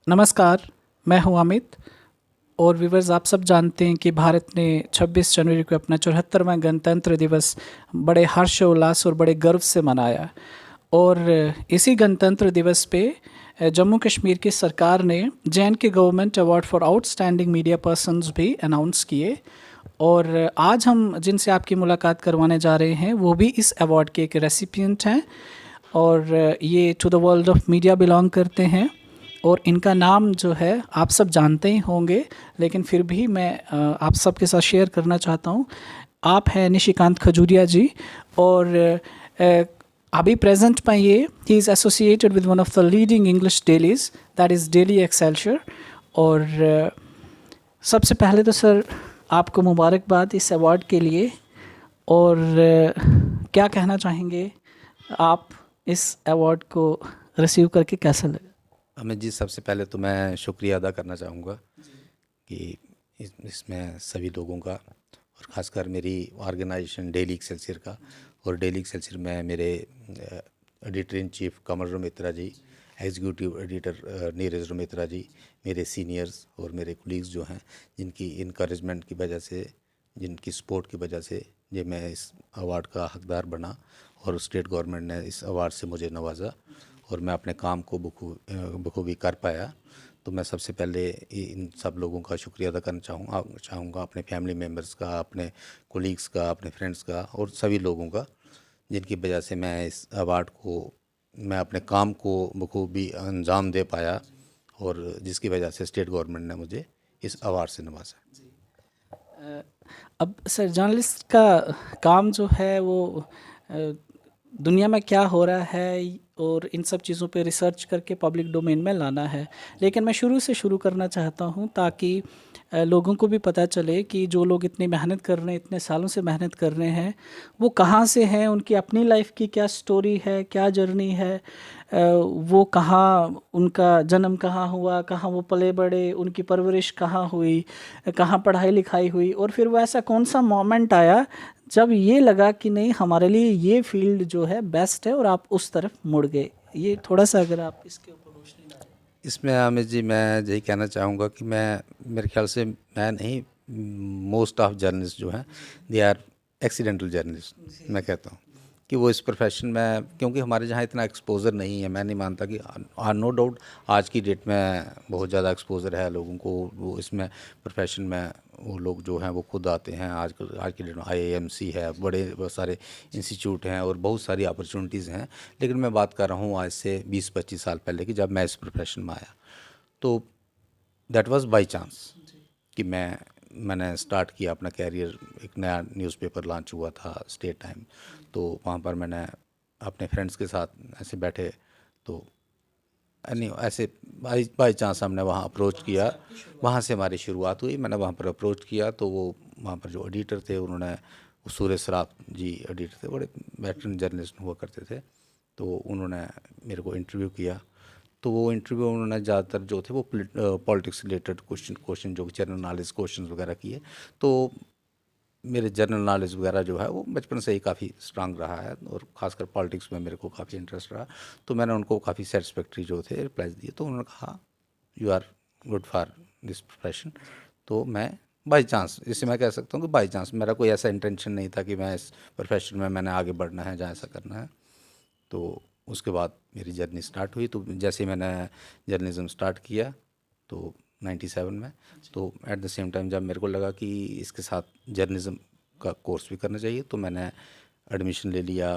नमस्कार, मैं हूं अमित। और व्यूवर्स, आप सब जानते हैं कि भारत ने 26 जनवरी को अपना 74वां गणतंत्र दिवस बड़े हर्षोल्लास और बड़े गर्व से मनाया। और इसी गणतंत्र दिवस पे जम्मू कश्मीर की सरकार ने J&K government award for outstanding media persons भी अनाउंस किए। और आज हम जिनसे आपकी मुलाकात करवाने जा रहे हैं वो भी इस अवार्ड के एक रेसिपिएंट हैं। और ये to the world of media belong करते हैं। और इनका नाम जो है आप सब जानते ही होंगे, लेकिन फिर भी मैं आप सबके साथ शेयर करना चाहता हूँ। आप हैं निशिकांत खजूरिया जी। और अभी प्रेजेंट में ये he is associated with one of the leading English dailies, that is daily Excelsior. और सबसे पहले तो सर आपको मुबारकबाद इस अवार्ड के लिए। और क्या कहना चाहेंगे आप इस अवार्ड को रिसीव करके, कैसा लगा? अमित जी, सबसे पहले तो मैं शुक्रिया अदा करना चाहूँगा कि इसमें सभी लोगों का और ख़ासकर मेरी ऑर्गेनाइजेशन डेली एक्सेलसियर का। और डेली एक्सेलसियर में मेरे editor in chief Kamar Romitra ji, executive editor Neeraj Romitra ji, मेरे सीनियर्स और मेरे कुलीग्स जो हैं, जिनकी इनकरेजमेंट की वजह से, जिनकी सपोर्ट की वजह से ये मैं इस अवार्ड का हकदार बना और स्टेट गवर्नमेंट ने इस अवार्ड से मुझे नवाजा और मैं अपने काम को बखूबी कर पाया। तो मैं सबसे पहले इन सब लोगों का शुक्रिया अदा करना चाहूँगा अपने फैमिली मेम्बर्स का, अपने कोलीग्स का, अपने फ्रेंड्स का और सभी लोगों का, जिनकी वजह से मैं इस अवार्ड को, मैं अपने काम को बखूबी अंजाम दे पाया और जिसकी वजह से स्टेट गवर्नमेंट ने मुझे इस अवार्ड से नवाजा। अब सर, जर्नलिस्ट का काम जो है वो दुनिया में क्या हो रहा है और इन सब चीज़ों पे रिसर्च करके पब्लिक डोमेन में लाना है। लेकिन मैं शुरू से शुरू करना चाहता हूँ ताकि लोगों को भी पता चले कि जो लोग इतनी मेहनत कर रहे हैं, इतने सालों से मेहनत कर रहे हैं, वो कहाँ से हैं, उनकी अपनी लाइफ की क्या स्टोरी है, क्या जर्नी है, वो कहाँ, उनका जन्म कहाँ हुआ, कहाँ वो पले बड़े, उनकी परवरिश कहाँ हुई, कहाँ पढ़ाई लिखाई हुई, और फिर वो ऐसा कौन सा मोमेंट आया जब ये लगा कि नहीं, हमारे लिए ये फील्ड जो है बेस्ट है और आप उस तरफ मुड़ गए। ये थोड़ा सा अगर आप इसके ऊपर रोशनी डालें। इसमें अमित जी, मैं यही कहना चाहूँगा कि मैं, मेरे ख्याल से मैं नहीं, मोस्ट ऑफ जर्नलिस्ट जो हैं दे आर एक्सीडेंटल जर्नलिस्ट। मैं कहता हूँ कि वो इस प्रोफेशन में, क्योंकि हमारे जहाँ इतना एक्सपोज़र नहीं है, मैं नहीं मानता कि नो डाउट आज की डेट में बहुत ज़्यादा एक्सपोज़र है लोगों को, वो इसमें प्रोफेशन में वो लोग जो हैं वो खुद आते हैं। आज की डेट में आईआईएमसी है, बड़े बहुत सारे इंस्टीट्यूट हैं और बहुत सारी अपॉर्चुनिटीज़ हैं। लेकिन मैं बात कर रहा हूँ आज से 20-25 साल पहले की, जब मैं इस प्रोफेशन में आया। तो दैट वाज बाय चांस कि मैंने स्टार्ट किया अपना कैरियर। एक नया न्यूज़पेपर लॉन्च हुआ था, स्टेट टाइम। तो वहाँ पर मैंने अपने फ्रेंड्स के साथ ऐसे बैठे, तो नहीं, ऐसे बाई चांस हमने वहाँ अप्रोच किया। वहाँ से हमारी शुरुआत हुई। मैंने वहाँ पर अप्रोच किया तो वो वहाँ पर जो एडिटर थे उन्होंने, वो सूर्य सराफ जी एडिटर थे, बड़े वेटरन जर्नलिस्ट हुआ करते थे। तो उन्होंने मेरे को इंटरव्यू किया। तो वो इंटरव्यू उन्होंने ज़्यादातर जो थे वो पॉलिटिक्स रिलेटेड क्वेश्चन जो जनरल नॉलेज क्वेश्चन वगैरह किए। तो मेरे जनरल नॉलेज वगैरह जो है वो बचपन से ही काफ़ी स्ट्रांग रहा है और ख़ासकर पॉलिटिक्स में मेरे को काफ़ी इंटरेस्ट रहा। तो मैंने उनको काफ़ी सेटिस्फैक्ट्री जो थे रिप्लाईज दिए। तो उन्होंने कहा you are good for this profession. तो मैं बाई चांस, इससे मैं कह सकता हूँ कि बाई चांस, मेरा कोई ऐसा इंटेंशन नहीं था कि मैं इस प्रोफेशन में मैंने आगे बढ़ना है, जहाँ ऐसा करना है। तो उसके बाद मेरी जर्नी स्टार्ट हुई। तो जैसे ही मैंने जर्नलिज्म स्टार्ट किया तो 97 में, तो एट द सेम टाइम जब मेरे को लगा कि इसके साथ जर्नलिज्म का कोर्स भी करना चाहिए, तो मैंने एडमिशन ले लिया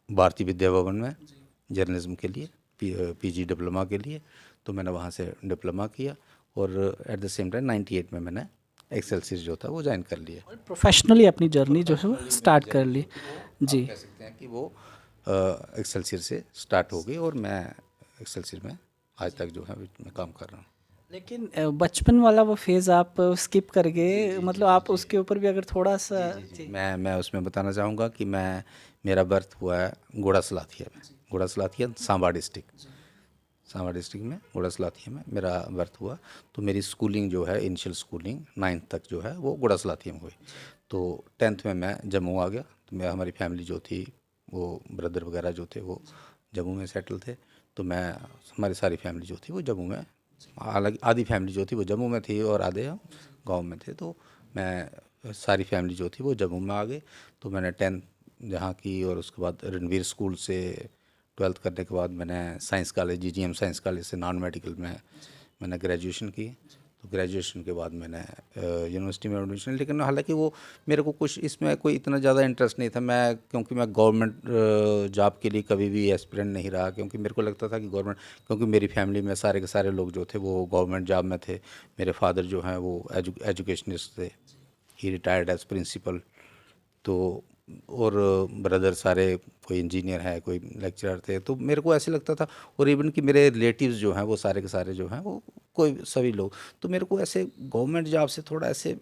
भारतीय विद्या भवन में जर्नलिज्म के लिए, पीजी डिप्लोमा के लिए। तो मैंने वहाँ से डिप्लोमा किया और एट द सेम टाइम 98 में मैंने एक्सेलसियर जो था वो ज्वाइन कर लिया। प्रोफेशनली अपनी जर्नी जो है वो स्टार्ट कर ली। आप जी। कह सकते हैं कि वो एक्सेलसियर से स्टार्ट हो गई और मैं एक्सेलसियर में आज तक जो है मैं काम कर रहा हूँ। लेकिन बचपन वाला वो फेज़ आप स्किप कर गए, मतलब आप उसके ऊपर भी अगर थोड़ा सा। जी। मैं उसमें बताना चाहूँगा कि मेरा बर्थ हुआ है गुड़ा सलाथिया में। गुड़ा सलाथिया सांबा डिस्ट्रिक्ट, सांबा डिस्ट्रिक्ट में गुड़ा सलाथिया में मेरा बर्थ हुआ। तो मेरी स्कूलिंग जो है, इनिशियल स्कूलिंग 9th तक जो है वो गुड़ा सलाथिया में हुई। तो 10th में मैं जम्मू आ गया। तो मैं, हमारी फैमिली जो थी, वो ब्रदर वगैरह जो थे वो जम्मू में सेटल थे। तो मैं हमारी सारी फैमिली जो थी वो जम्मू में, हालांकि आधी फैमिली जो थी वो जम्मू में थी और आधे हम गाँव में थे। तो मैं सारी फैमिली जो थी वो जम्मू में आ गई। तो मैंने 10th जहाँ की और उसके बाद रणवीर स्कूल से 12th करने के बाद मैंने science college GGM science college से नॉन मेडिकल में मैंने ग्रेजुएशन की। तो ग्रेजुएशन के बाद मैंने यूनिवर्सिटी में एडमिशन, लेकिन हालांकि वो मेरे को कुछ इसमें कोई इतना ज़्यादा इंटरेस्ट नहीं था। मैं क्योंकि मैं गवर्नमेंट जॉब के लिए कभी भी एस्पिरेंट नहीं रहा, क्योंकि मेरे को लगता था कि गवर्नमेंट, क्योंकि मेरी फैमिली में सारे के सारे लोग जो थे वो गवर्नमेंट जॉब में थे। मेरे फादर जो हैं वो एजुकेशनिस्ट थे, ही रिटायर्ड एज प्रिंसिपल। तो और ब्रदर सारे कोई इंजीनियर है, कोई लेक्चरर थे। तो मेरे को ऐसे लगता था, और इवन कि मेरे रिलेटिव्स जो हैं वो सारे के सारे जो हैं वो कोई सभी लोग, तो मेरे को ऐसे गवर्नमेंट जॉब से थोड़ा ऐसे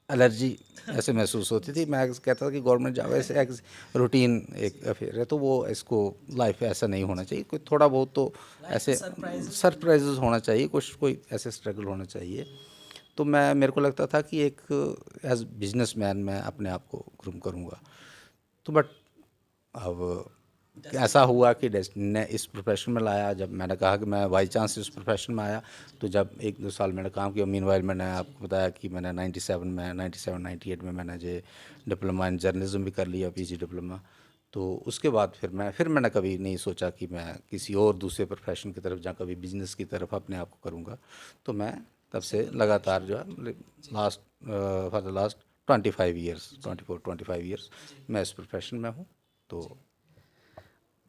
एलर्जी ऐसे महसूस होती थी। मैं कहता था कि गवर्नमेंट जॉब ऐसे एक रूटीन एक अफेयर है, तो वो इसको लाइफ ऐसा नहीं होना चाहिए, कोई थोड़ा बहुत तो ऐसे सरप्राइजेस होना चाहिए, कुछ कोई ऐसे स्ट्रगल होना चाहिए। तो मेरे को लगता था कि एक एज बिजनेसमैन मैं अपने आप को ग्रूम करूँगा। तो बट अब ऐसा हुआ कि डेस्टिनी ने इस प्रोफेशन में लाया। जब मैंने कहा कि मैं बाई चांस इस प्रोफेशन में आया, तो जब 1-2 साल मैंने काम किया, मीनवाइल मैंने आपको बताया कि मैंने 97-98 में मैंने जो डिप्लोमा इन जर्नलिज्म भी कर लिया, PG डिप्लोमा। तो उसके बाद फिर मैंने कभी नहीं सोचा कि मैं किसी और दूसरे प्रोफेशन की तरफ या कभी बिजनेस की तरफ अपने आप को करूँगा। तो मैं तब से लगातार जो है for the last 25 years 24-25 years मैं इस प्रोफेशन में हूँ। तो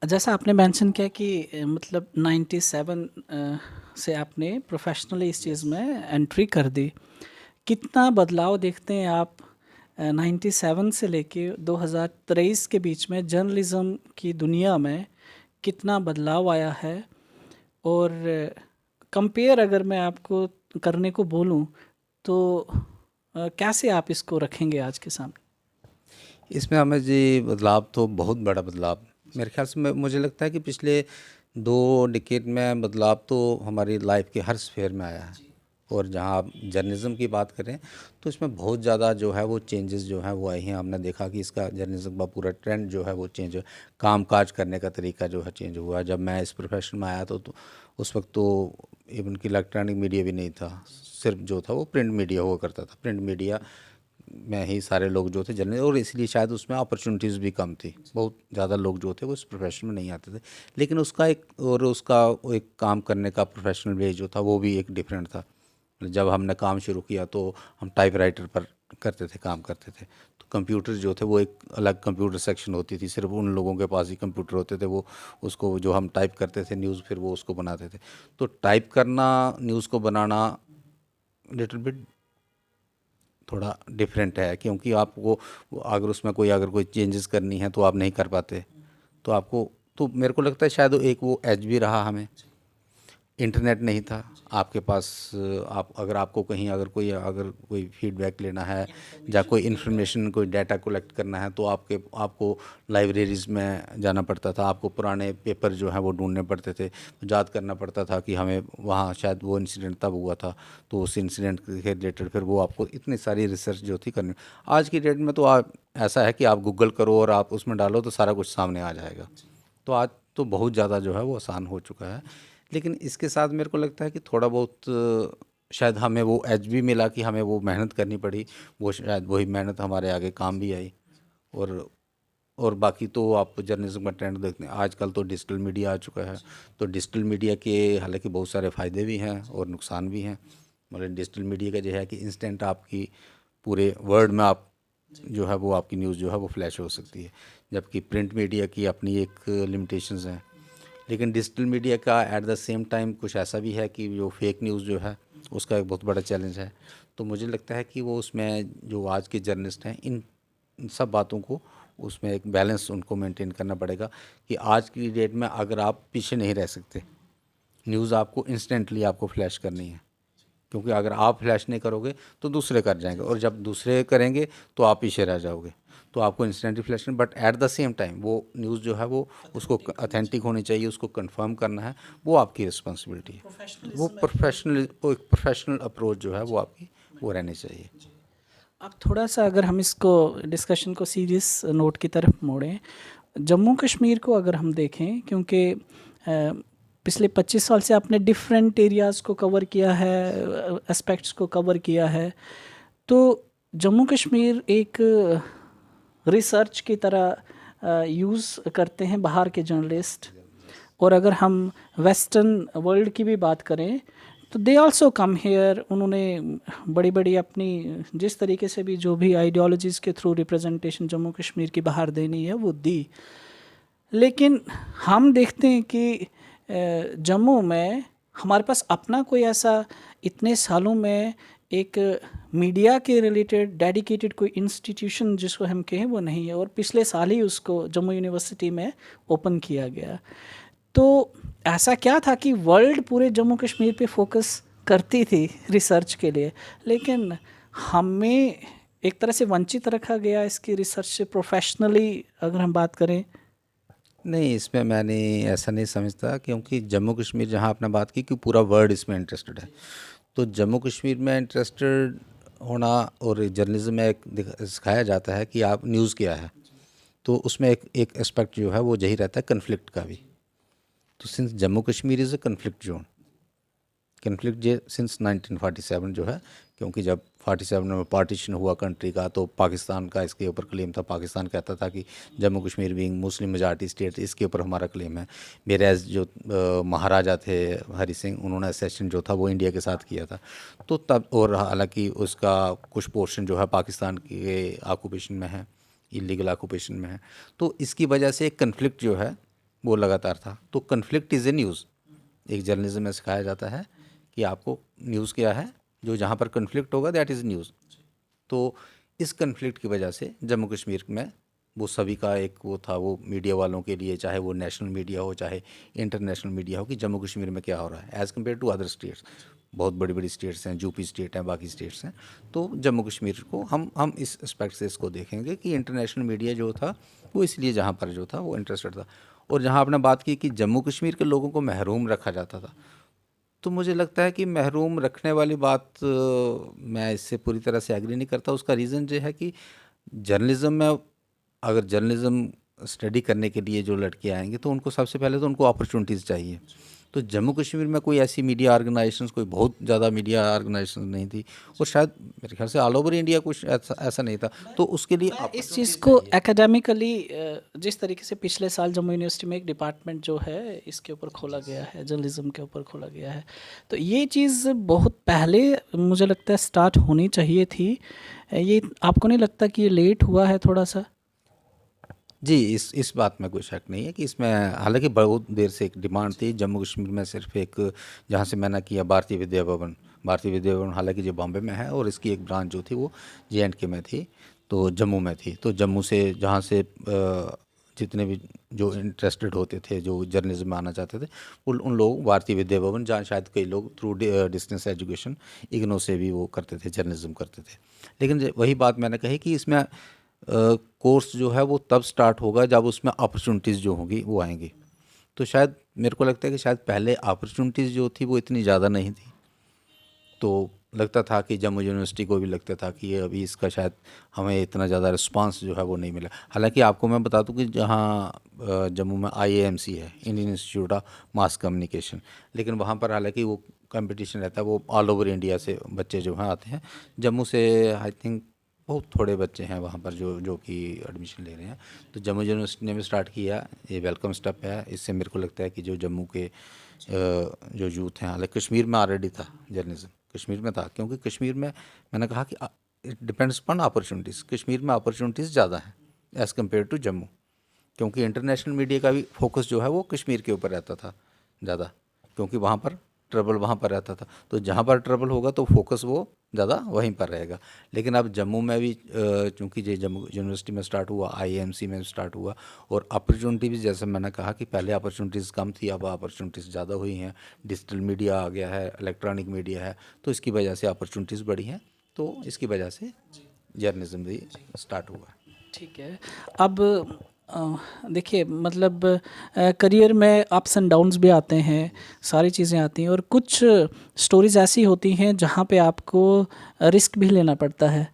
जैसा आपने मेंशन किया कि मतलब 97 से आपने प्रोफेशनली इस चीज़ में एंट्री कर दी। कितना बदलाव देखते हैं आप 97 से लेके 2023 के बीच में जर्नलिज़्म की दुनिया में कितना बदलाव आया है? और कंपेयर अगर मैं आपको करने को बोलूं तो कैसे आप इसको रखेंगे आज के सामने? इसमें हमें जी बदलाव तो बहुत बड़ा बदलाव मेरे ख्याल से, मुझे लगता है कि पिछले 2 डिकेड में बदलाव तो हमारी लाइफ के हर स्फेयर में आया है। और जहाँ आप जर्नलिज्म की बात करें तो इसमें बहुत ज़्यादा जो है वो चेंजेस जो है वो आए हैं। हमने देखा कि इसका जर्नलिज्म का पूरा ट्रेंड जो है वो चेंज, काम काज करने का तरीका जो है चेंज हुआ। जब मैं इस प्रोफेशन में आया तो उस वक्त तो इवन कि इलेक्ट्रॉनिक मीडिया भी नहीं था, सिर्फ जो था वो प्रिंट मीडिया हुआ करता था। प्रिंट मीडिया में ही सारे लोग जो थे जर्नलिस्ट, और इसलिए शायद उसमें अपॉर्चुनिटीज़ भी कम थी, बहुत ज़्यादा लोग जो थे वो इस प्रोफेशन में नहीं आते थे। लेकिन उसका एक काम करने का प्रोफेशनल वे जो था वो भी एक डिफरेंट था। जब हमने काम शुरू किया तो हम टाइपराइटर पर करते थे, काम करते थे। तो कंप्यूटर जो थे वो एक अलग कंप्यूटर सेक्शन होती थी, सिर्फ उन लोगों के पास ही कंप्यूटर होते थे। वो उसको जो हम टाइप करते थे न्यूज़, फिर वो उसको बनाते थे। तो टाइप करना, न्यूज़ को बनाना लिटिल बिट थोड़ा डिफरेंट है, क्योंकि आपको अगर उसमें कोई चेंजेस करनी है तो आप नहीं कर पाते। तो आपको, तो मेरे को लगता है शायद एक वो एज भी रहा हमें। इंटरनेट नहीं था आपके पास, आप अगर आपको कहीं अगर कोई फीडबैक लेना है या कोई इन्फॉर्मेशन, कोई डाटा कलेक्ट करना है तो आपको लाइब्रेरीज़ में जाना पड़ता था। आपको पुराने पेपर जो हैं वो ढूंढने पड़ते थे, याद करना पड़ता था कि हमें वहाँ शायद वो इंसिडेंट तब हुआ था, तो उस इंसिडेंट के रिलेटेड फिर वो आपको इतनी सारी रिसर्च जो थी करनी। आज की डेट में तो ऐसा है कि आप गूगल करो और आप उसमें डालो तो सारा कुछ सामने आ जाएगा। तो आज तो बहुत ज़्यादा जो है वो आसान हो चुका है। लेकिन इसके साथ मेरे को लगता है कि थोड़ा बहुत शायद हमें वो एज भी मिला कि हमें वो मेहनत करनी पड़ी, वो शायद वही मेहनत हमारे आगे काम भी आई। और और बाकी तो आप जर्नलिज्म का ट्रेंड देखते हैं, आजकल तो डिजिटल मीडिया आ चुका है। तो डिजिटल मीडिया के हालांकि बहुत सारे फ़ायदे भी हैं और नुकसान भी हैं। मतलब डिजिटल मीडिया का जो है कि इंस्टेंट आपकी पूरे वर्ल्ड में आप जो है वो आपकी न्यूज़ जो है वो फ्लैश हो सकती है, जबकि प्रिंट मीडिया की अपनी एक लिमिटेशंस हैं। लेकिन डिजिटल मीडिया का एट द सेम टाइम कुछ ऐसा भी है कि जो फेक न्यूज़ जो है उसका एक बहुत बड़ा चैलेंज है। तो मुझे लगता है कि वो उसमें जो आज के जर्नलिस्ट हैं इन सब बातों को उसमें एक बैलेंस उनको मेंटेन करना पड़ेगा कि आज की डेट में अगर आप पीछे नहीं रह सकते, न्यूज़ आपको इंस्टेंटली आपको फ्लैश करनी है। क्योंकि अगर आप फ्लैश नहीं करोगे तो दूसरे कर जाएंगे, और जब दूसरे करेंगे तो आप पीछे रह जाओगे। तो आपको instant flash, but at the same time वो न्यूज़ जो है वो उसको ऑथेंटिक होनी चाहिए, उसको कंफर्म करना है, वो आपकी रिस्पॉन्सिबिलिटी है। वो प्रोफेशनल अप्रोच जो है वो आपकी वो रहनी चाहिए। अब थोड़ा सा अगर हम इसको डिस्कशन को सीरियस नोट की तरफ मोड़ें, जम्मू कश्मीर को अगर हम देखें, क्योंकि पिछले 25 साल से आपने डिफरेंट एरियाज़ को कवर किया है, एस्पेक्ट्स को कवर किया है। तो जम्मू कश्मीर एक रिसर्च की तरह यूज़ करते हैं बाहर के जर्नलिस्ट, और अगर हम वेस्टर्न वर्ल्ड की भी बात करें तो दे आल्सो कम हेयर। उन्होंने बड़ी बड़ी अपनी जिस तरीके से भी जो भी आइडियोलॉजीज़ के थ्रू रिप्रेजेंटेशन जम्मू कश्मीर की बाहर देनी है वो दी। लेकिन हम देखते हैं कि जम्मू में हमारे पास अपना कोई ऐसा इतने सालों में एक मीडिया के रिलेटेड डेडिकेटेड कोई इंस्टीट्यूशन जिसको हम कहें वो नहीं है, और पिछले साल ही उसको जम्मू यूनिवर्सिटी में ओपन किया गया। तो ऐसा क्या था कि वर्ल्ड पूरे जम्मू कश्मीर पे फोकस करती थी रिसर्च के लिए, लेकिन हमें एक तरह से वंचित रखा गया इसकी रिसर्च से प्रोफेशनली अगर हम बात करें? नहीं, इसमें मैंने ऐसा नहीं समझता, क्योंकि जम्मू कश्मीर जहाँ आपने बात की कि पूरा वर्ल्ड इसमें इंटरेस्टेड है, तो जम्मू कश्मीर में इंटरेस्टेड होना और जर्नलिज्म में एक सिखाया जाता है कि आप न्यूज़ क्या है, तो उसमें एक एस्पेक्ट जो है वो यही रहता है कन्फ्लिक्ट का भी। तो since Jammu Kashmir is a conflict zone, conflict ये सिंस 1947 जो है, क्योंकि जब 47 में पार्टीशन हुआ कंट्री का, तो पाकिस्तान का इसके ऊपर क्लेम था। पाकिस्तान कहता था कि Jammu Kashmir being Muslim majority state, इसके ऊपर हमारा क्लेम है। मेरे जो महाराजा थे हरी सिंह, उन्होंने सेशन जो था वो इंडिया के साथ किया था। तो तब, और हालांकि उसका कुछ पोर्शन जो है पाकिस्तान के ऑक्यूपेशन में है, इलीगल ऑक्यूपेशन में है, तो इसकी वजह से एक कन्फ्लिक्ट जो है वो लगातार था। तो कन्फ्लिक्ट इज़ ए न्यूज़, एक जर्नलिज्म में सिखाया जाता है कि आपको न्यूज़ क्या है, जो जहाँ पर कन्फ्लिक्ट होगा दैट इज़ न्यूज़। तो इस कन्फ्लिक्ट की वजह से जम्मू कश्मीर में वो सभी का एक वो था, वो मीडिया वालों के लिए, चाहे वो नेशनल मीडिया हो चाहे इंटरनेशनल मीडिया हो, कि जम्मू कश्मीर में क्या हो रहा है as compared to other states. बहुत बड़ी बड़ी स्टेट्स हैं, यूपी स्टेट हैं, बाकी स्टेट्स हैं। तो जम्मू कश्मीर को हम इस एस्पेक्ट से इसको देखेंगे कि इंटरनेशनल मीडिया जो था वो इसलिए जहाँ पर जो था वो इंटरेस्टेड था। और जहाँ आपने बात की कि जम्मू कश्मीर के लोगों को महरूम रखा जाता था, तो मुझे लगता है कि महरूम रखने वाली बात मैं इससे पूरी तरह से एग्री नहीं करता। उसका रीज़न ये है कि जर्नलिज्म में, अगर जर्नलिज्म स्टडी करने के लिए जो लड़के आएंगे तो उनको सबसे पहले तो उनको अपॉर्चुनिटीज़ चाहिए। तो जम्मू कश्मीर में कोई ऐसी मीडिया ऑर्गेनाइजेशंस, कोई बहुत ज़्यादा मीडिया ऑर्गेनाइजेशन नहीं थी, और शायद मेरे ख्याल से ऑल ओवर इंडिया कुछ ऐसा नहीं था। तो उसके लिए इस चीज़ को एकेडमिकली जिस तरीके से पिछले साल जम्मू यूनिवर्सिटी में एक डिपार्टमेंट जो है इसके ऊपर खोला गया है, जर्नलिज्म के ऊपर खोला गया है, तो ये चीज़ बहुत पहले मुझे लगता है स्टार्ट होनी चाहिए थी। ये आपको नहीं लगता कि ये लेट हुआ है थोड़ा सा? जी, इस बात में कोई शक नहीं है कि इसमें हालांकि बहुत देर से एक डिमांड थी जम्मू कश्मीर में। सिर्फ एक, जहाँ से मैंने किया, भारतीय विद्या भवन, भारतीय विद्या भवन हालांकि जो बॉम्बे में है, और इसकी एक ब्रांच जो थी वो JNK में थी, तो जम्मू में थी। तो जम्मू से जहाँ से जितने भी जो इंटरेस्टेड होते थे, जो जर्नलिज्म में आना चाहते थे, उन लोग भारतीय विद्या भवन, जहाँ शायद कई लोग थ्रू डिस्टेंस एजुकेशन इग्नो से भी वो करते थे, जर्नलिज्म करते थे। लेकिन वही बात मैंने कही कि इसमें कोर्स जो है वो तब स्टार्ट होगा जब उसमें अपॉर्चुनिटीज़ जो होंगी वो आएंगी। तो शायद मेरे को लगता है कि शायद पहले अपॉर्चुनिटीज़ जो थी वो इतनी ज़्यादा नहीं थी, तो लगता था कि जम्मू यूनिवर्सिटी को भी लगता था कि ये अभी इसका शायद हमें इतना ज़्यादा रिस्पांस जो है वो नहीं मिला। हालांकि आपको मैं बता दूं कि जहाँ जम्मू में IAMC है, Indian institute of mass communication, लेकिन वहाँ पर हालांकि वो कंपटीशन रहता है, वो ऑल ओवर इंडिया से बच्चे जो हैं आते हैं। जम्मू से आई थिंक बहुत थोड़े बच्चे हैं वहाँ पर जो कि एडमिशन ले रहे हैं। तो जम्मू यूनिवर्सिटी ने भी स्टार्ट किया, ये वेलकम स्टेप है। इससे मेरे को लगता है कि जो जम्मू के जो यूथ हैं, हालांकि कश्मीर में ऑलरेडी था जर्नलिज्म, कश्मीर में था, क्योंकि कश्मीर में मैंने कहा कि it depends upon opportunities. Kashmir में अपॉर्चुनिटीज़ ज़्यादा हैं एज़ कम्पेयर टू जम्मू, क्योंकि इंटरनेशनल मीडिया का भी फोकस जो है वो कश्मीर के ऊपर रहता था ज़्यादा, क्योंकि वहाँ पर ट्रबल वहाँ पर रहता था। तो जहाँ पर ट्रबल होगा तो फोकस वो ज़्यादा वहीं पर रहेगा। लेकिन अब जम्मू में भी चूँकि ये जम्मू यूनिवर्सिटी में स्टार्ट हुआ, IAMC में स्टार्ट हुआ, और अपॉर्चुनिटी भी जैसे मैंने कहा कि पहले अपॉर्चुनिटीज़ कम थी, अब अपॉर्चुनिटीज़ ज़्यादा हुई हैं। डिजिटल मीडिया आ गया है, इलेक्ट्रॉनिक मीडिया है, तो इसकी वजह से अपॉर्चुनिटीज़ बढ़ी हैं। तो इसकी वजह से जर्नलिज्म भी स्टार्ट हुआ। ठीक है। अब देखिए, मतलब करियर में अप्स एंड डाउन्स भी आते हैं, सारी चीज़ें आती हैं, और कुछ स्टोरीज़ ऐसी होती हैं जहाँ पे आपको रिस्क भी लेना पड़ता है।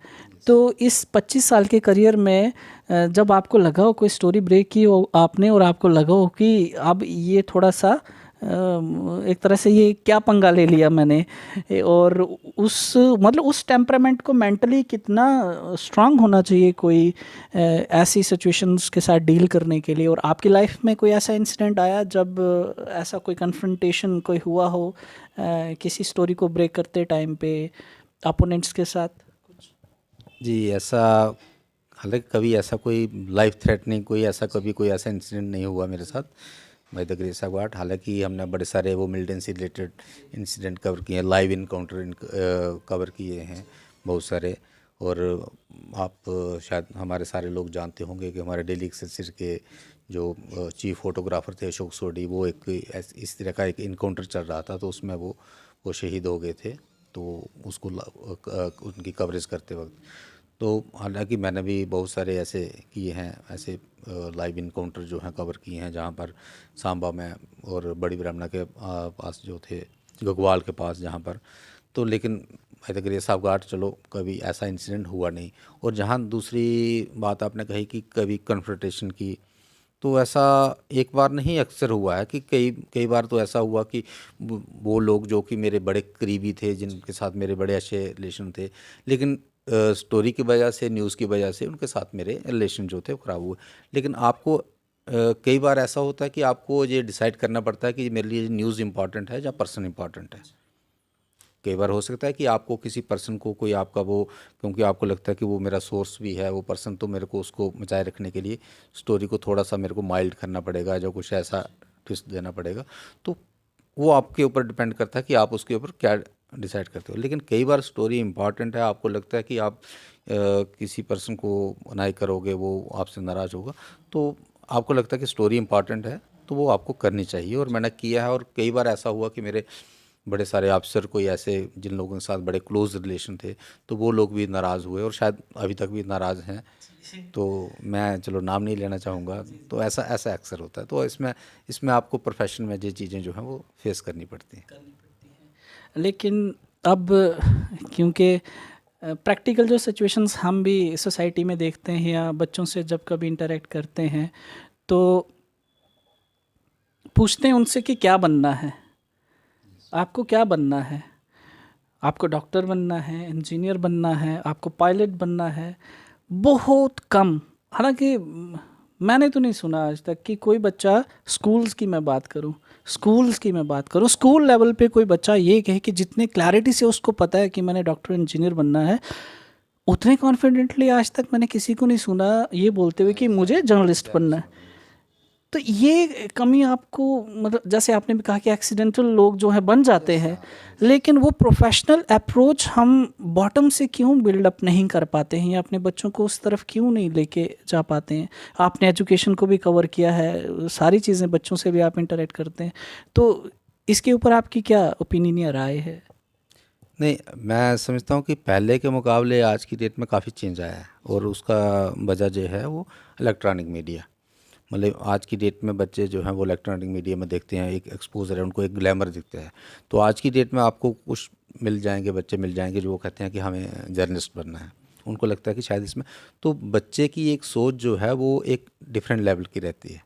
तो इस 25 साल के करियर में जब आपको लगा हो कोई स्टोरी ब्रेक की हो आपने और आपको लगा हो कि अब ये थोड़ा सा एक तरह से ये क्या पंगा ले लिया मैंने, और उस मतलब उस टेम्परामेंट को मेंटली कितना स्ट्रांग होना चाहिए कोई ऐसी सिचुएशंस के साथ डील करने के लिए। और आपकी लाइफ में कोई ऐसा इंसिडेंट आया जब ऐसा कोई कन्फ्रंटेशन कोई हुआ हो किसी स्टोरी को ब्रेक करते टाइम पे अपोनेंट्स के साथ? जी ऐसा, हालांकि कभी ऐसा कोई लाइफ थ्रेटनिंग कोई ऐसा इंसिडेंट नहीं हुआ मेरे साथ by the grace of God. हालांकि हमने बड़े सारे वो मिलिटेंसी रिलेटेड इंसिडेंट कवर किए हैं, लाइव इनकाउंटर कवर किए हैं बहुत सारे। और आप शायद हमारे सारे लोग जानते होंगे कि हमारे डेली एक्सेलसियर के जो चीफ फोटोग्राफर थे अशोक सोडी, वो एक इस तरह का एक इनकाउंटर चल रहा था, तो उसमें वो शहीद हो गए थे। तो उसको उनकी कवरेज करते वक्त, तो हालांकि मैंने भी बहुत सारे ऐसे किए हैं, ऐसे लाइव इनकाउंटर जो हैं कवर किए हैं, जहाँ पर सांबा में और बड़ी ब्राह्मणा के पास जो थे, गगवाल के पास जहाँ पर। तो लेकिन by the grace of God चलो कभी ऐसा इंसिडेंट हुआ नहीं। और जहाँ दूसरी बात आपने कही कि कभी कन्फ्रंटेशन की, तो ऐसा एक बार नहीं अक्सर हुआ है कि कई कई बार तो ऐसा हुआ कि वो लोग जो कि मेरे बड़े करीबी थे, जिनके साथ मेरे बड़े अच्छे रिलेशन थे, लेकिन स्टोरी की वजह से, न्यूज़ की वजह से उनके साथ मेरे रिलेशन जो थे वो ख़राब हुए। लेकिन आपको कई बार ऐसा होता है कि आपको ये डिसाइड करना पड़ता है कि मेरे लिए न्यूज़ इंपॉर्टेंट है या पर्सन इंपॉर्टेंट है। कई बार हो सकता है कि आपको किसी पर्सन को कोई आपका वो, क्योंकि आपको लगता है कि वो मेरा सोर्स भी है वो पर्सन, तो मेरे को उसको बचाए रखने के लिए स्टोरी को थोड़ा सा मेरे को माइल्ड करना पड़ेगा, जो कुछ ऐसा ट्विस्ट देना पड़ेगा। तो वो आपके ऊपर डिपेंड करता है कि आप उसके ऊपर क्या डिसाइड करते हो। लेकिन कई बार स्टोरी इंपॉर्टेंट है, आपको लगता है कि आप किसी पर्सन को अनाई करोगे, वो आपसे नाराज़ होगा, तो आपको लगता है कि स्टोरी इंपॉर्टेंट है, तो वो आपको करनी चाहिए। और मैंने किया है। और कई बार ऐसा हुआ कि मेरे बड़े सारे अफसर कोई ऐसे जिन लोगों के साथ बड़े क्लोज रिलेशन थे, तो वो लोग भी नाराज़ हुए और शायद अभी तक भी नाराज़ हैं। तो मैं चलो नाम नहीं लेना चाहूँगा। तो ऐसा ऐसा अक्सर होता है। तो इसमें इसमें आपको प्रोफेशन में ये चीज़ें जो हैं वो फेस करनी पड़ती हैं। लेकिन अब क्योंकि प्रैक्टिकल जो सिचुएशंस हम भी सोसाइटी में देखते हैं या बच्चों से जब कभी इंटरेक्ट करते हैं तो पूछते हैं उनसे कि क्या बनना है, आपको क्या बनना है, आपको डॉक्टर बनना है, इंजीनियर बनना है, आपको पायलट बनना है। बहुत कम, हालांकि मैंने तो नहीं सुना आज तक कि कोई बच्चा स्कूल्स की मैं बात करूं स्कूल लेवल पे कोई बच्चा ये कहे कि जितने क्लैरिटी से उसको पता है कि मैंने डॉक्टर इंजीनियर बनना है, उतने कॉन्फिडेंटली आज तक मैंने किसी को नहीं सुना ये बोलते हुए कि मुझे जर्नलिस्ट बनना है। तो ये कमी आपको, मतलब जैसे आपने भी कहा कि एक्सीडेंटल लोग जो है बन जाते हैं, लेकिन वो प्रोफेशनल अप्रोच हम बॉटम से क्यों बिल्डअप नहीं कर पाते हैं या अपने बच्चों को उस तरफ क्यों नहीं लेके जा पाते हैं? आपने एजुकेशन को भी कवर किया है, सारी चीज़ें, बच्चों से भी आप इंटरेक्ट करते हैं, तो इसके ऊपर आपकी क्या ओपिनियन या राय है? नहीं, मैं समझता हूँ कि पहले के मुकाबले आज की डेट में काफ़ी चेंज आया है। और उसका वजह जो है वो इलेक्ट्रॉनिक मीडिया, मतलब आज की डेट में बच्चे जो हैं वो इलेक्ट्रॉनिक मीडिया में देखते हैं, एक एक्सपोजर है, उनको एक ग्लैमर दिखता है। तो आज की डेट में आपको कुछ मिल जाएंगे, बच्चे मिल जाएंगे जो वो कहते हैं कि हमें जर्नलिस्ट बनना है। उनको लगता है कि शायद इसमें, तो बच्चे की एक सोच जो है वो एक डिफरेंट लेवल की रहती है।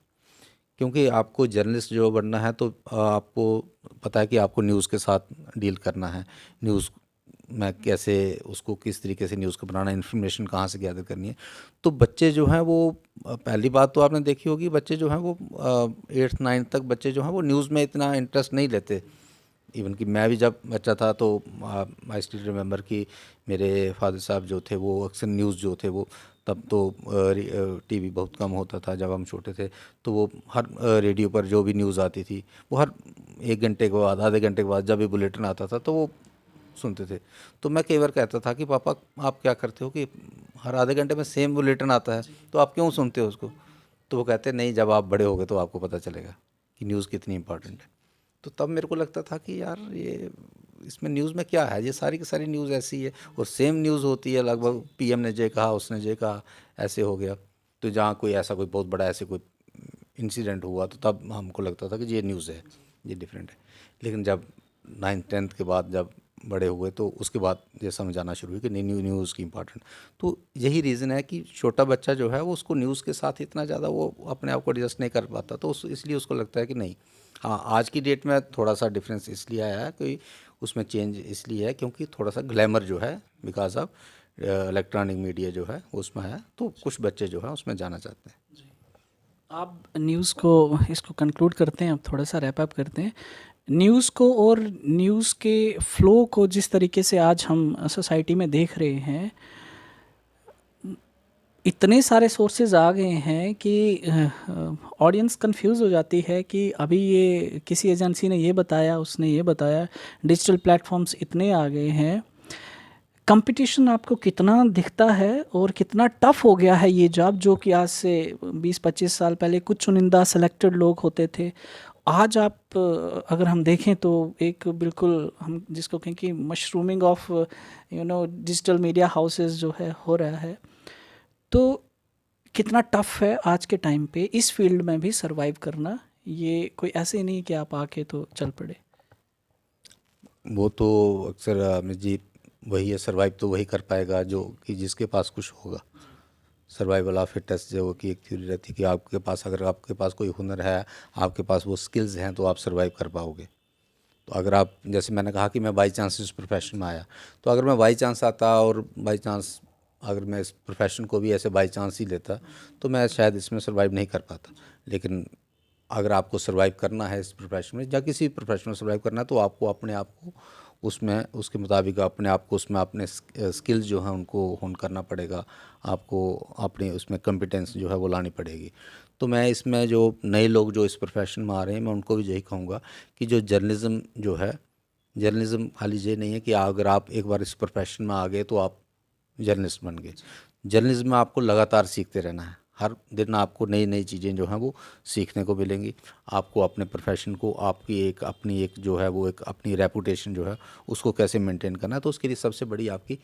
क्योंकि आपको जर्नलिस्ट जो बनना है तो आपको पता है कि आपको न्यूज़ के साथ डील करना है, न्यूज़ में कैसे उसको किस तरीके से न्यूज़ को बनाना, इन्फॉर्मेशन कहाँ से गैदर करनी है। तो बच्चे जो हैं वो पहली बात तो आपने देखी होगी, बच्चे जो हैं वो 8th 9th तक बच्चे जो हैं वो न्यूज़ में इतना इंटरेस्ट नहीं लेते। इवन कि मैं भी जब बच्चा था तो आई स्टिल रिमेंबर कि मेरे फादर साहब जो थे वो अक्सर न्यूज़ जो थे वो, तब तो टीवी बहुत कम होता था जब हम छोटे थे, तो वो हर रेडियो पर जो भी न्यूज़ आती थी वो हर 1 घंटे के बाद, आधे घंटे के बाद जब भी बुलेटिन आता था तो वो सुनते थे। तो मैं कई बार कहता था कि पापा आप क्या करते हो कि हर आधे घंटे में सेम बुलेटिन आता है, तो आप क्यों सुनते हो उसको? तो वो कहते नहीं, जब आप बड़े होगे तो आपको पता चलेगा कि न्यूज़ कितनी इंपॉर्टेंट है। तो तब मेरे को लगता था कि यार ये इसमें न्यूज़ में क्या है, ये सारी की सारी न्यूज़ ऐसी है और सेम न्यूज़ होती है लगभग, पीएम ने ये कहा, उसने ये कहा, ऐसे हो गया। तो जहाँ कोई ऐसा कोई बहुत बड़ा ऐसे कोई इंसिडेंट हुआ तो तब हमको लगता था कि ये न्यूज़ है, ये डिफरेंट है। लेकिन जब 9th 10th के बाद जब बड़े हुए तो उसके बाद ये समझ आना शुरू हुई कि नहीं, न्यूज़ की इम्पोर्टेंट। तो यही रीज़न है कि छोटा बच्चा जो है वो उसको न्यूज़ के साथ इतना ज़्यादा वो अपने आप को एडजस्ट नहीं कर पाता, तो इसलिए उसको लगता है कि नहीं। हाँ, आज की डेट में थोड़ा सा डिफरेंस इसलिए आया है कि उसमें चेंज इसलिए है क्योंकि थोड़ा सा ग्लैमर जो है बिकॉज ऑफ इलेक्ट्रॉनिक मीडिया जो है उसमें है, तो कुछ बच्चे जो है उसमें जाना चाहते हैं। आप न्यूज़ को इसको कंक्लूड करते हैं, अब थोड़ा सा रैप अप करते हैं। न्यूज़ को और न्यूज़ के फ्लो को जिस तरीके से आज हम सोसाइटी में देख रहे हैं, इतने सारे सोर्सेज आ गए हैं कि ऑडियंस कंफ्यूज हो जाती है कि अभी ये किसी एजेंसी ने ये बताया, उसने ये बताया। डिजिटल प्लेटफॉर्म्स इतने आ गए हैं, कंपटीशन आपको कितना दिखता है और कितना टफ हो गया है ये जॉब, जो कि आज से 20-25 साल पहले कुछ चुनिंदा सेलेक्टेड लोग होते थे। आज आप अगर हम देखें तो एक बिल्कुल हम जिसको कहें कि mushrooming of digital media houses जो है हो रहा है। तो कितना टफ है आज के टाइम पे इस फील्ड में भी सरवाइव करना। ये कोई ऐसे ही नहीं कि आप आके तो चल पड़े। वो तो अक्सर अमित जी वही है, सर्वाइव तो वही कर पाएगा जो कि जिसके पास कुछ होगा। सर्वाइवल ऑफ फिटेस्ट जो कि एक थ्योरी रहती है कि आपके पास, अगर आपके पास कोई हुनर है, आपके पास वो स्किल्स हैं, तो आप सर्वाइव कर पाओगे। तो अगर आप, जैसे मैंने कहा कि मैं बाई चांस इस प्रोफेशन में आया, तो अगर मैं बाई चांस आता और बाई चांस अगर मैं इस प्रोफेशन को भी ऐसे बाई चांस ही लेता तो मैं शायद इसमें सर्वाइव नहीं कर पाता। लेकिन अगर आपको सर्वाइव करना है इस प्रोफेशन में या किसी प्रोफेशन में सर्वाइव करना है, तो आपको अपने आप को उसमें उसके मुताबिक अपने आप को उसमें अपने स्किल्स जो हैं उनको होन करना पड़ेगा। आपको अपनी उसमें कॉम्पिटेंस जो है वो लानी पड़ेगी। तो मैं इसमें जो नए लोग जो इस प्रोफेशन में आ रहे हैं, मैं उनको भी यही कहूँगा कि जो जर्नलिज़्म जो है, जर्नलिज़्म खाली ये नहीं है कि अगर आप एक बार इस प्रोफेशन में आ गए तो आप जर्नलिस्ट बन गए। जर्नलिज्म में आपको लगातार सीखते रहना है। हर दिन आपको नई नई चीज़ें जो हैं वो सीखने को मिलेंगी। आपको अपने प्रोफेशन को, आपकी एक अपनी एक जो है वो एक अपनी रेपुटेशन जो है उसको कैसे मेंटेन करना है, तो उसके लिए सबसे बड़ी आपकी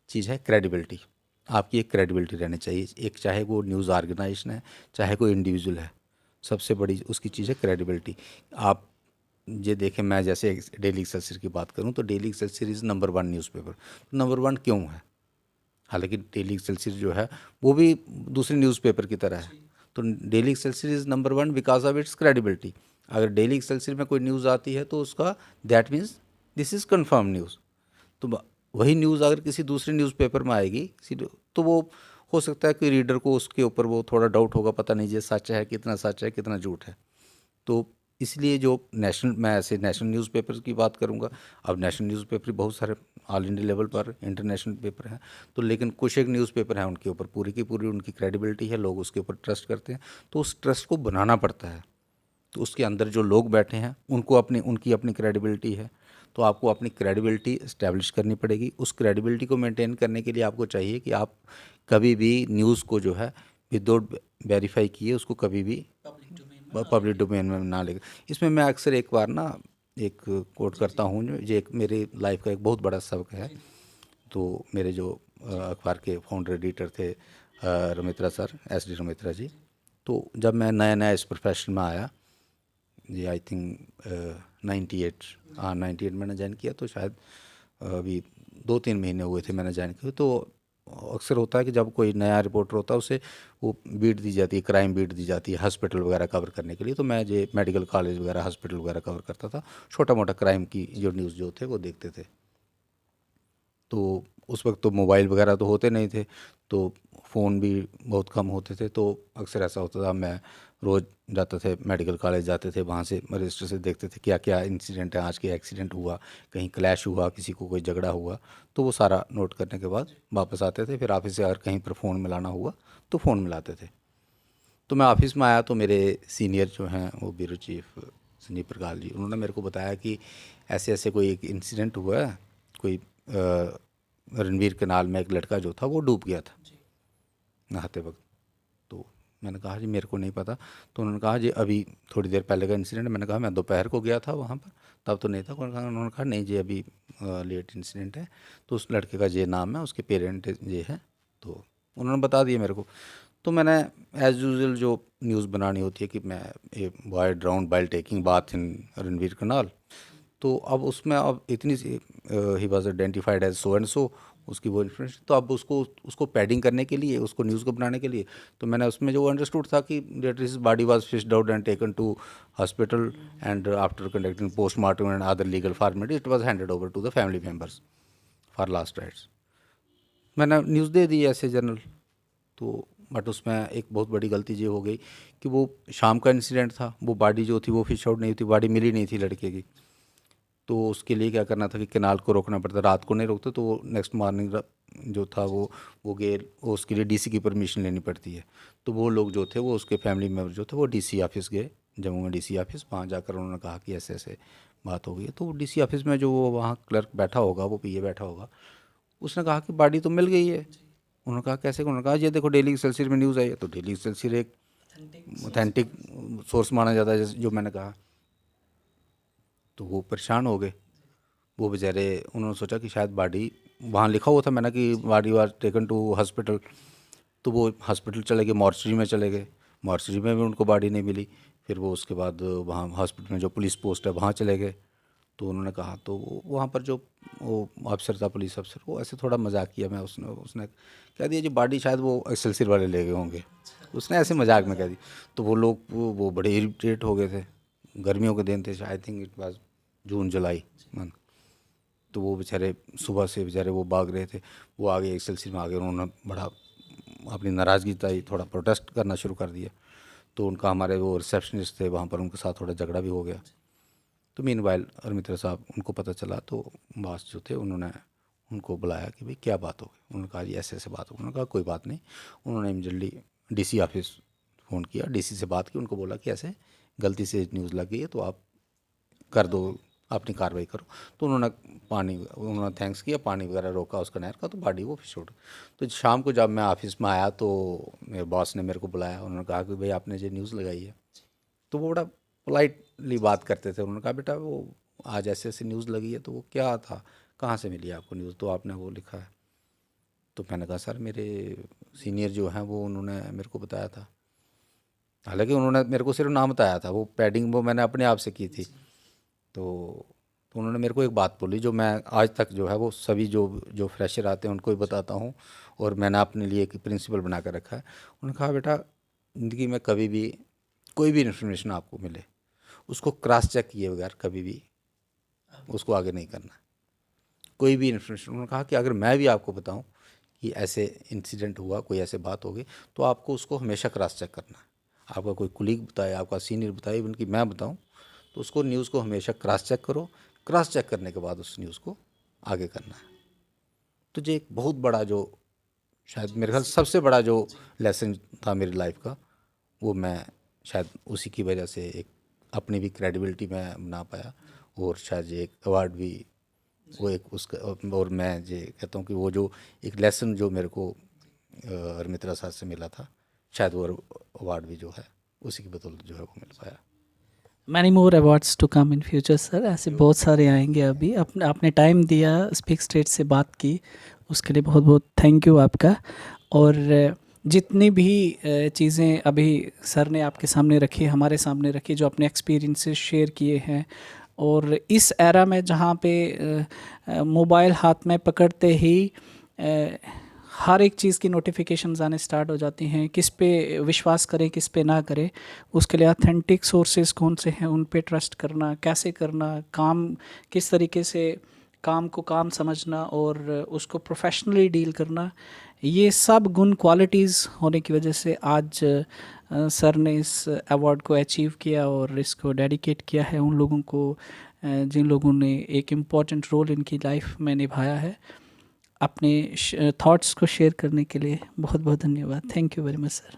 चीज़ है क्रेडिबिलिटी। आपकी एक क्रेडिबिलिटी रहनी चाहिए, एक चाहे वो न्यूज़ ऑर्गेनाइजेशन है, चाहे कोई इंडिविजुअल है, सबसे बड़ी उसकी चीज़ है क्रेडिबिलिटी। आप ये देखें, मैं जैसे डेली एक्सेलसियर की बात करूं तो daily Excelsior is number 1 newspaper. Number 1 क्यों है? हालांकि डेली एक्सेलसियर जो है वो भी दूसरे न्यूज़पेपर की तरह है, तो daily Excelsior is number 1 because of its credibility. अगर डेली एक्सेलसियर में कोई न्यूज़ आती है तो उसका that means this is confirm news. तो वही न्यूज़ अगर किसी दूसरे न्यूज़पेपर में आएगी तो वो हो सकता है कि रीडर को उसके ऊपर वो थोड़ा डाउट होगा, पता नहीं ये सच है, कितना झूठ है। तो इसलिए जो नेशनल, मैं ऐसे नेशनल न्यूज़पेपर की बात करूंगा। अब नेशनल न्यूज़पेपर बहुत सारे ऑल इंडिया लेवल पर इंटरनेशनल पेपर हैं, तो लेकिन कुछ एक न्यूज़पेपर हैं उनके ऊपर पूरी की पूरी उनकी क्रेडिबिलिटी है, लोग उसके ऊपर ट्रस्ट करते हैं। तो उस ट्रस्ट को बनाना पड़ता है। तो उसके अंदर जो लोग बैठे हैं उनको उनकी अपनी क्रेडिबिलिटी है, तो आपको अपनी क्रेडिबिलिटी इस्टेब्लिश करनी पड़ेगी। उस क्रेडिबिलिटी को मेंटेन करने के लिए आपको चाहिए कि आप कभी भी न्यूज़ को जो है विदाउट वेरीफाई किए उसको कभी भी पब्लिक डोमेन में ना लेगा। इसमें मैं अक्सर एक बार ना एक कोट करता हूँ, जो ये एक मेरे लाइफ का एक बहुत बड़ा सबक है। तो मेरे जो अखबार के फाउंडर एडिटर थे रमित्रा सर, SD रमित्रा जी, तो जब मैं नया नया इस प्रोफेशन में आया, ये आई थिंक 98 मैंने ज्वाइन किया, तो शायद अभी 2-3 महीने हुए थे मैंने ज्वाइन किया। तो अक्सर होता है कि जब कोई नया रिपोर्टर होता है उसे वो बीट दी जाती है, क्राइम बीट दी जाती है हॉस्पिटल वगैरह कवर करने के लिए। तो मैं ये मेडिकल कॉलेज वगैरह हॉस्पिटल वगैरह कवर करता था, छोटा मोटा क्राइम की जो न्यूज़ जो थे वो देखते थे। तो उस वक्त तो मोबाइल वगैरह तो होते नहीं थे, तो फ़ोन भी बहुत कम होते थे। तो अक्सर ऐसा होता था, मैं रोज़ जाते थे मेडिकल कॉलेज जाते थे, वहाँ से रजिस्टर से देखते थे क्या क्या इंसिडेंट है, आज के एक्सीडेंट हुआ, कहीं क्लैश हुआ, किसी को कोई झगड़ा हुआ, तो वो सारा नोट करने के बाद वापस आते थे। फिर ऑफिस से अगर कहीं पर फ़ोन मिलाना हुआ तो फ़ोन मिलाते थे। तो मैं ऑफिस में आया तो मेरे सीनियर जो हैं वो ब्यूरो चीफ संजीव प्रकाश जी, उन्होंने मेरे को बताया कि ऐसे ऐसे कोई एक इंसिडेंट हुआ है, कोई रणवीर कैनाल में एक लड़का जो था वो डूब गया था नहाते वक्त। तो मैंने कहा जी मेरे को नहीं पता। तो उन्होंने कहा जी अभी थोड़ी देर पहले का इंसिडेंट। मैंने कहा मैं दोपहर को गया था वहाँ पर, तब तो नहीं था। उन्होंने कहा नहीं जी अभी लेट इंसिडेंट है, तो उस लड़के का ये नाम है, उसके पेरेंट ये है। तो उन्होंने बता दिया मेरे को। तो मैंने एज यूजुअल जो न्यूज़ बनानी होती है कि मैं a boy drowned while taking bath in Ranbir canal, तो अब उसमें अब इतनी सी ही was identified as so and so, उसकी वो इन्फॉर्मेशन, तो अब उसको पैडिंग करने के लिए, उसको न्यूज़ को बनाने के लिए, तो मैंने उसमें जो अंडरस्टूड था कि that his body was fished out and taken to hospital and after conducting postmortem and other legal formality it was handed over to the family members for last rites. मैंने न्यूज़ दे दी ऐसे general, तो but उसमें एक बहुत बड़ी गलती ये हो गई कि वो शाम का इंसिडेंट था, वो बॉडी जो थी वो फिश आउट नहीं थी, बॉडी मिली नहीं थी लड़के की। तो उसके लिए क्या करना था कि कैनाल को रोकना पड़ता, रात को नहीं रोकते तो वो नेक्स्ट मॉर्निंग जो था वो गए, वो उसके लिए डीसी की परमिशन लेनी पड़ती है। तो वो लोग जो थे वो उसके फैमिली मेम्बर जो थे वो डीसी ऑफिस गए, जम्मू में डीसी ऑफिस, वहाँ जाकर उन्होंने कहा कि ऐसे ऐसे बात हो गई है। तो डीसी ऑफिस में जो वो वहाँ क्लर्क बैठा होगा, वो पीए बैठा होगा, उसने कहा कि बॉडी तो मिल गई है। उन्होंने कहा कैसे? उन्होंने कहा ये देखो डेली एक्सेलसियर में न्यूज़ आई है। तो डेली एक्सेलसियर एक ऑथेंटिक सोर्स माना जाता है, जैसे जो मैंने कहा। तो वो परेशान हो गए, वो बेचारे, उन्होंने सोचा कि शायद बॉडी, वहाँ लिखा हुआ था मैंने कि body was taken to hospital, तो वो हॉस्पिटल चले गए, मॉर्चरी में चले गए, मॉर्चरी में भी उनको बॉडी नहीं मिली। फिर वो उसके बाद वहाँ हॉस्पिटल में जो पुलिस पोस्ट है वहाँ चले गए। तो उन्होंने कहा, तो वहाँ पर जो वो अफसर था, पुलिस अफसर, वो ऐसे थोड़ा मजाक किया, मैं उसने कह दिया जी बॉडी शायद वो एक्सेलसियर वाले ले गए होंगे, उसने ऐसे मजाक में कह दी। तो वो लोग वो बड़े इरिटेट हो गए थे, गर्मियों के दिन थे, I think it was June July month. तो वो बेचारे सुबह से बेचारे वो भाग रहे थे, वो आगे एक्सेलसियर में आ गए, उन्होंने बड़ा अपनी नाराज़गी बताई, थोड़ा प्रोटेस्ट करना शुरू कर दिया। तो उनका, हमारे वो रिसेप्शनिस्ट थे वहाँ पर, उनके साथ थोड़ा झगड़ा भी हो गया। तो मीनवाइल अरमित्रा साहब, उनको पता चला, तो बॉस जो थे उन्होंने उनको बुलाया कि भाई क्या बात हो गई। उन्होंने कहा जी ऐसे ऐसे बात हो गई। उन्होंने कहा कोई बात नहीं। उन्होंने इमीडिएटली डीसी ऑफिस फ़ोन किया, डीसी से बात की, उनको बोला कि ऐसे गलती से न्यूज़ लग गई है तो आप कर दो, अपनी कार्रवाई करो। तो उन्होंने थैंक्स किया, पानी वगैरह रोका उसका नहर का, तो बॉडी वो फिश आउट। तो शाम को जब मैं ऑफिस में आया तो मेरे बॉस ने मेरे को बुलाया, उन्होंने कहा कि भाई आपने जो न्यूज़ लगाई है। तो वो बड़ा पोलाइटली बात करते थे। उन्होंने कहा बेटा वो आज ऐसे ऐसे न्यूज़ लगी है, तो वो क्या था, कहाँ से मिली आपको न्यूज़, तो आपने वो लिखा है। तो मैंने कहा सर मेरे सीनियर जो हैं वो उन्होंने मेरे को बताया था, हालांकि उन्होंने मेरे को सिर्फ नाम बताया था, वो पैडिंग वो मैंने अपने आप से की थी। तो उन्होंने मेरे को एक बात बोली जो मैं आज तक जो है वो सभी जो फ्रेशर आते हैं उनको ही बताता हूँ, और मैंने अपने लिए एक प्रिंसिपल बना कर रखा है। उन्होंने कहा बेटा ज़िंदगी में कभी भी कोई भी इन्फॉर्मेशन आपको मिले, उसको क्रॉस चेक किए बगैर कभी भी उसको आगे नहीं करना, कोई भी इन्फॉर्मेशन। उन्होंने कहा कि अगर मैं भी आपको बताऊं कि ऐसे इंसिडेंट हुआ, कोई ऐसे बात हो गई, तो आपको उसको हमेशा क्रॉस चेक करना है। आपका कोई कुलीग बताए, आपका सीनियर बताए, इवन कि मैं बताऊं, तो उसको न्यूज़ को हमेशा क्रॉस चेक करो, क्रॉस चेक करने के बाद उस न्यूज़ को आगे करना है। तो ये एक बहुत बड़ा, जो शायद मेरे ख्याल सबसे बड़ा जो लेसन था मेरी लाइफ का, वो मैं शायद उसी की वजह से एक अपनी भी क्रेडिबिलिटी में बना पाया, और शायद ये एक अवार्ड भी वो एक उसका, और मैं ये कहता हूँ कि वो जो एक लेसन जो मेरे को अरमित्रा साहब से मिला था, शायद वो अवार्ड भी जो है उसी की बदौलत जो है वो मिल पाया। Many more awards to come in future sir, ऐसे बहुत सारे आएंगे। अभी आपने टाइम दिया, स्पीक स्टेट से बात की, उसके लिए बहुत बहुत थैंक यू आपका। और जितनी भी चीज़ें अभी सर ने आपके सामने रखी, हमारे सामने रखी, जो अपने एक्सपीरियंसेस शेयर किए हैं, और इस एरा में जहाँ पे मोबाइल हाथ में पकड़ते ही हर एक चीज़ की नोटिफिकेशंस आने स्टार्ट हो जाती हैं, किस पे विश्वास करें किस पे ना करें, उसके लिए ऑथेंटिक सोर्सेज कौन से हैं, उन पे ट्रस्ट करना, कैसे करना, काम किस तरीके से, काम को काम समझना और उसको प्रोफेशनली डील करना, ये सब गुण क्वालिटीज़ होने की वजह से आज सर ने इस अवार्ड को अचीव किया और इसको डेडिकेट किया है उन लोगों को जिन लोगों ने एक इम्पॉर्टेंट रोल इनकी लाइफ में निभाया है। अपने थॉट्स को शेयर करने के लिए बहुत बहुत धन्यवाद। Thank you very much sir.